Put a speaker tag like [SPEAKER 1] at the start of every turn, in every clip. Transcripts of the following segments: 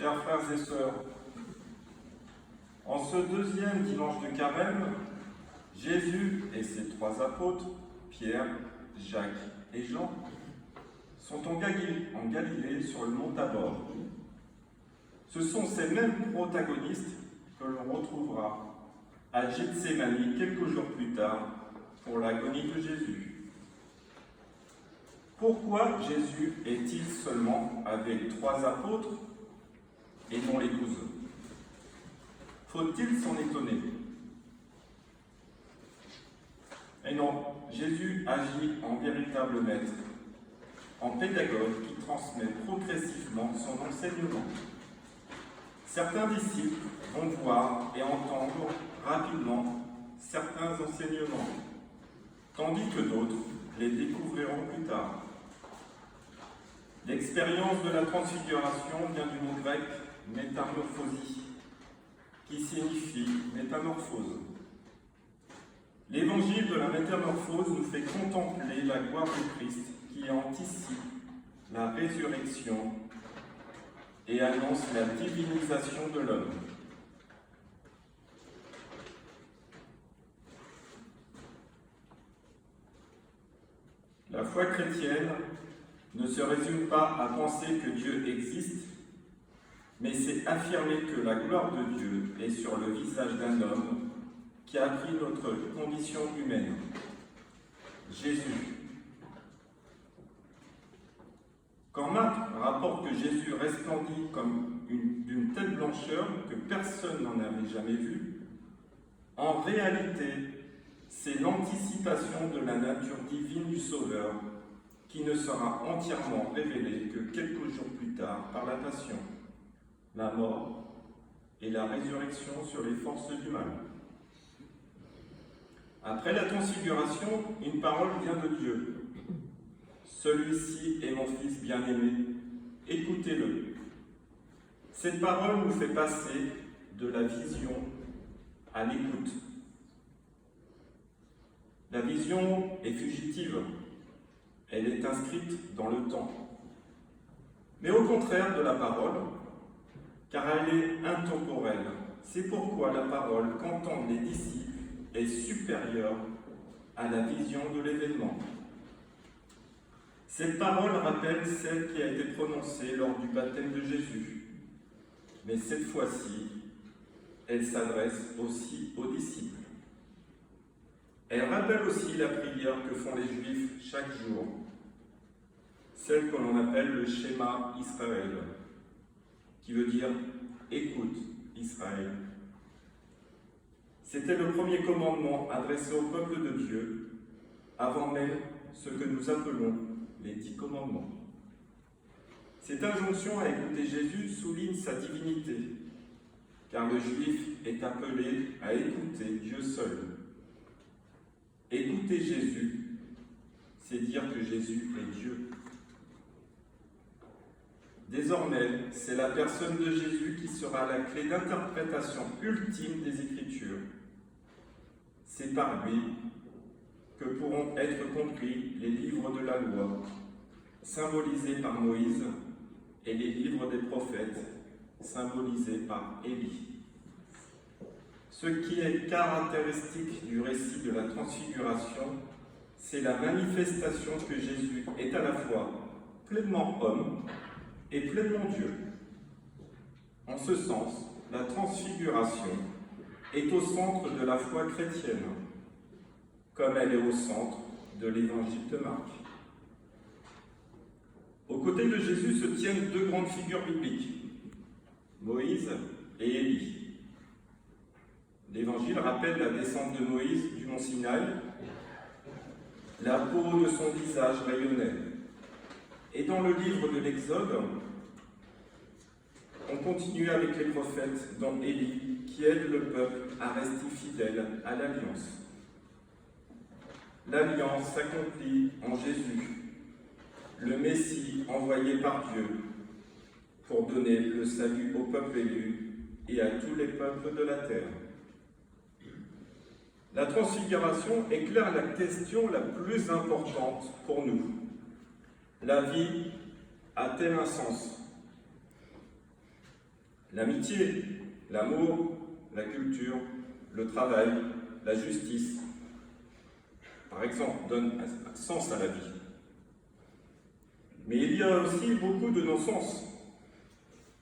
[SPEAKER 1] Chers frères et sœurs, en ce deuxième dimanche de Carême, Jésus et ses trois apôtres, Pierre, Jacques et Jean, sont en Galilée sur le mont Tabor. Ce sont ces mêmes protagonistes que l'on retrouvera à Gethsémani quelques jours plus tard pour l'agonie de Jésus. Pourquoi Jésus est-il seulement avec trois apôtres et non les 12? Faut-il s'en étonner? Et non, Jésus agit en véritable maître, en pédagogue qui transmet progressivement son enseignement. Certains disciples vont voir et entendre rapidement certains enseignements, tandis que d'autres les découvriront plus tard. L'expérience de la transfiguration vient du mot grec métamorphosie, qui signifie métamorphose. L'évangile de la métamorphose nous fait contempler la gloire de Christ qui anticipe la résurrection et annonce la divinisation de l'homme. La foi chrétienne ne se résume pas à penser que Dieu existe, mais c'est affirmer que la gloire de Dieu est sur le visage d'un homme qui a pris notre condition humaine, Jésus. Quand Marc rapporte que Jésus resplendit comme d'une telle blancheur que personne n'en avait jamais vu, en réalité, c'est l'anticipation de la nature divine du Sauveur qui ne sera entièrement révélée que quelques jours plus tard par la passion, la mort et la résurrection sur les forces du mal. Après la transfiguration, une parole vient de Dieu. Celui-ci est mon Fils bien-aimé, écoutez-le. Cette parole nous fait passer de la vision à l'écoute. La vision est fugitive, elle est inscrite dans le temps. Mais au contraire de la parole, car elle est intemporelle, c'est pourquoi la parole qu'entendent les disciples est supérieure à la vision de l'événement. Cette parole rappelle celle qui a été prononcée lors du baptême de Jésus, mais cette fois-ci, elle s'adresse aussi aux disciples. Elle rappelle aussi la prière que font les Juifs chaque jour, celle que l'on appelle le schéma Israël, qui veut dire « Écoute, Israël ». C'était le premier commandement adressé au peuple de Dieu, avant même ce que nous appelons les 10 commandements. Cette injonction à écouter Jésus souligne sa divinité, car le Juif est appelé à écouter Dieu seul. Écouter Jésus, c'est dire que Jésus est Dieu. Désormais, c'est la personne de Jésus qui sera la clé d'interprétation ultime des Écritures. C'est par lui que pourront être compris les livres de la loi, symbolisés par Moïse, et les livres des prophètes, symbolisés par Élie. Ce qui est caractéristique du récit de la transfiguration, c'est la manifestation que Jésus est à la fois pleinement homme et pleinement Dieu. En ce sens, la transfiguration est au centre de la foi chrétienne, comme elle est au centre de l'évangile de Marc. Aux côtés de Jésus se tiennent deux grandes figures bibliques, Moïse et Élie. L'Évangile rappelle la descente de Moïse du mont Sinaï. La peau de son visage rayonnait. Et dans le livre de l'Exode, on continue avec les prophètes, dont Élie, qui aide le peuple à rester fidèle à l'Alliance. L'Alliance s'accomplit en Jésus, le Messie envoyé par Dieu pour donner le salut au peuple élu et à tous les peuples de la terre. La transfiguration éclaire la question la plus importante pour nous. La vie a-t-elle un sens? L'amitié, l'amour, la culture, le travail, la justice, par exemple, donnent un sens à la vie. Mais il y a aussi beaucoup de non-sens,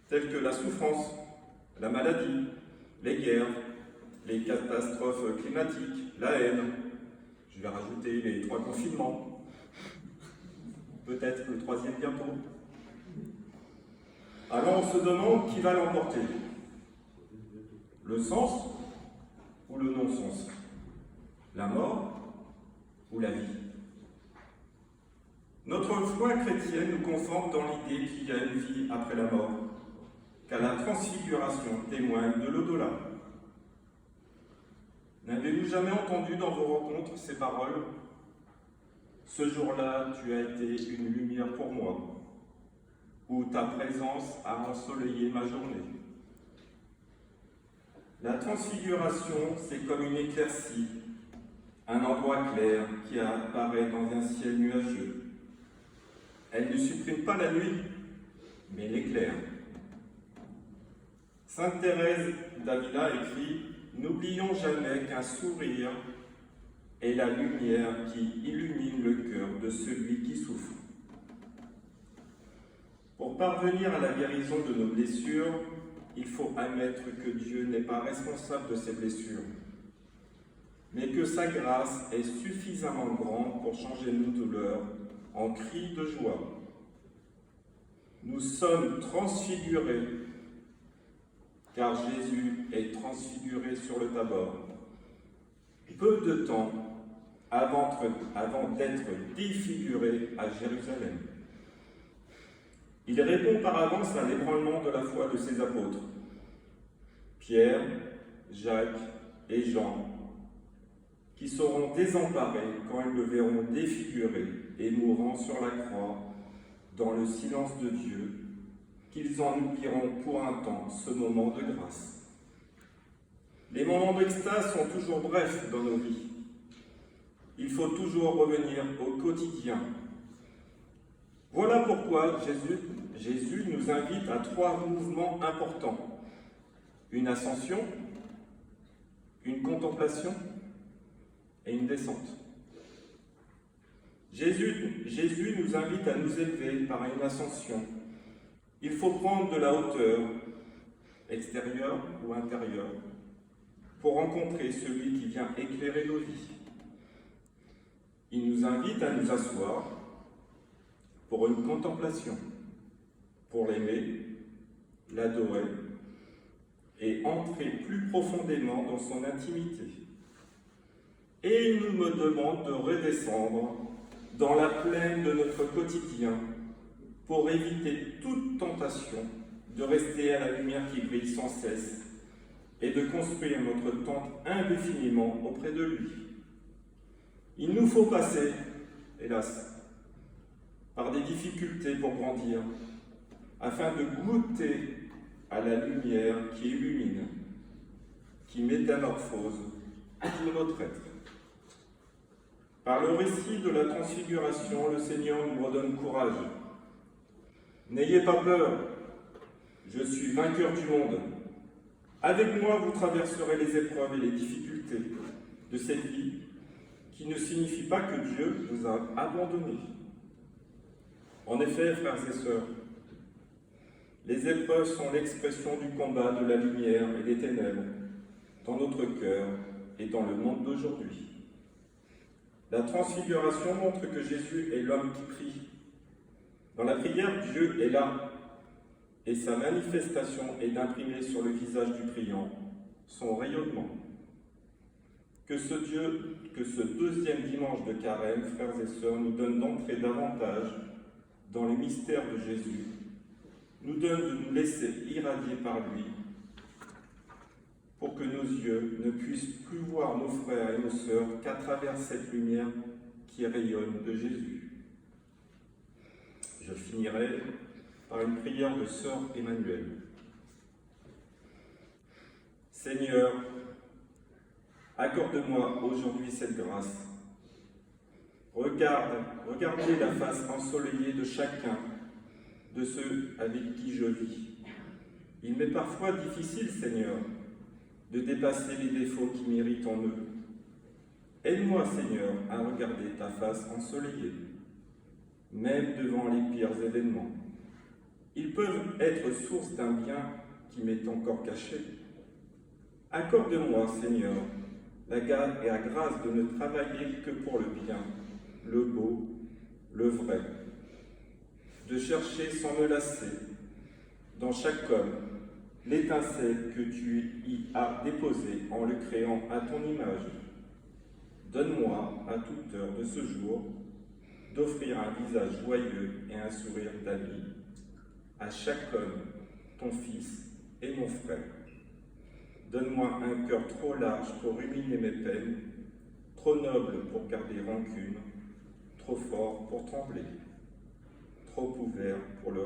[SPEAKER 1] tels que la souffrance, la maladie, les guerres, les catastrophes climatiques, la haine. Je vais rajouter les 3 confinements, peut-être le 3e bientôt. Alors on se demande qui va l'emporter, le sens ou le non-sens, la mort ou la vie. Notre foi chrétienne nous conforte dans l'idée qu'il y a une vie après la mort, car la transfiguration témoigne de l'au-delà. N'avez-vous jamais entendu dans vos rencontres ces paroles ? Ce jour-là, tu as été une lumière pour moi, où ta présence a ensoleillé ma journée. La transfiguration, c'est comme une éclaircie, un endroit clair qui apparaît dans un ciel nuageux. Elle ne supprime pas la nuit, mais l'éclaire. Sainte Thérèse d'Avila écrit « N'oublions jamais qu'un sourire est la lumière qui illumine le cœur de celui qui souffre. » Pour parvenir à la guérison de nos blessures, il faut admettre que Dieu n'est pas responsable de ces blessures, mais que sa grâce est suffisamment grande pour changer nos douleurs en cris de joie. Nous sommes transfigurés, car Jésus est transfiguré sur le Tabor. Peu de temps avant d'être défiguré à Jérusalem. Il répond par avance à l'ébranlement de la foi de ses apôtres, Pierre, Jacques et Jean, qui seront désemparés quand ils le verront défiguré et mourant sur la croix dans le silence de Dieu, qu'ils en oublieront pour un temps ce moment de grâce. Les moments d'extase sont toujours brefs dans nos vies. Il faut toujours revenir au quotidien. Voilà pourquoi Jésus nous invite à 3 mouvements importants. Une ascension, une contemplation et une descente. Jésus nous invite à nous élever par une ascension. Il faut prendre de la hauteur, extérieure ou intérieure, pour rencontrer celui qui vient éclairer nos vies. Il nous invite à nous asseoir pour une contemplation, pour l'aimer, l'adorer et entrer plus profondément dans son intimité. Et il nous demande de redescendre dans la plaine de notre quotidien pour éviter toute tentation de rester à la lumière qui brille sans cesse et de construire notre tente indéfiniment auprès de lui. Il nous faut passer, hélas, par des difficultés pour grandir, afin de goûter à la lumière qui illumine, qui métamorphose tout notre être. Par le récit de la transfiguration, le Seigneur nous redonne courage. N'ayez pas peur, je suis vainqueur du monde. Avec moi, vous traverserez les épreuves et les difficultés de cette vie, qui ne signifie pas que Dieu vous a abandonné. En effet, frères et sœurs, les épreuves sont l'expression du combat de la lumière et des ténèbres dans notre cœur et dans le monde d'aujourd'hui. La transfiguration montre que Jésus est l'homme qui prie. Dans la prière, Dieu est là, et sa manifestation est d'imprimer sur le visage du priant son rayonnement. Que ce 2e dimanche de Carême, frères et sœurs, nous donne d'entrer davantage dans les mystères de Jésus, nous donne de nous laisser irradier par lui, pour que nos yeux ne puissent plus voir nos frères et nos sœurs qu'à travers cette lumière qui rayonne de Jésus. Je finirai par une prière de sœur Emmanuel. Seigneur, accorde-moi aujourd'hui cette grâce. Regardez la face ensoleillée de chacun de ceux avec qui je vis. Il m'est parfois difficile, Seigneur, de dépasser les défauts qui m'irritent en eux. Aide-moi, Seigneur, à regarder ta face ensoleillée, même devant les pires événements. Ils peuvent être source d'un bien qui m'est encore caché. Accorde-moi, Seigneur, la grâce de ne travailler que pour le bien, le beau, le vrai, de chercher sans me lasser, dans chaque homme, l'étincelle que tu y as déposée en le créant à ton image. Donne-moi, à toute heure de ce jour, d'offrir un visage joyeux et un sourire d'amis à chaque homme, ton fils et mon frère. Donne-moi un cœur trop large pour ruminer mes peines, trop noble pour garder rancune, trop fort pour trembler, trop ouvert pour le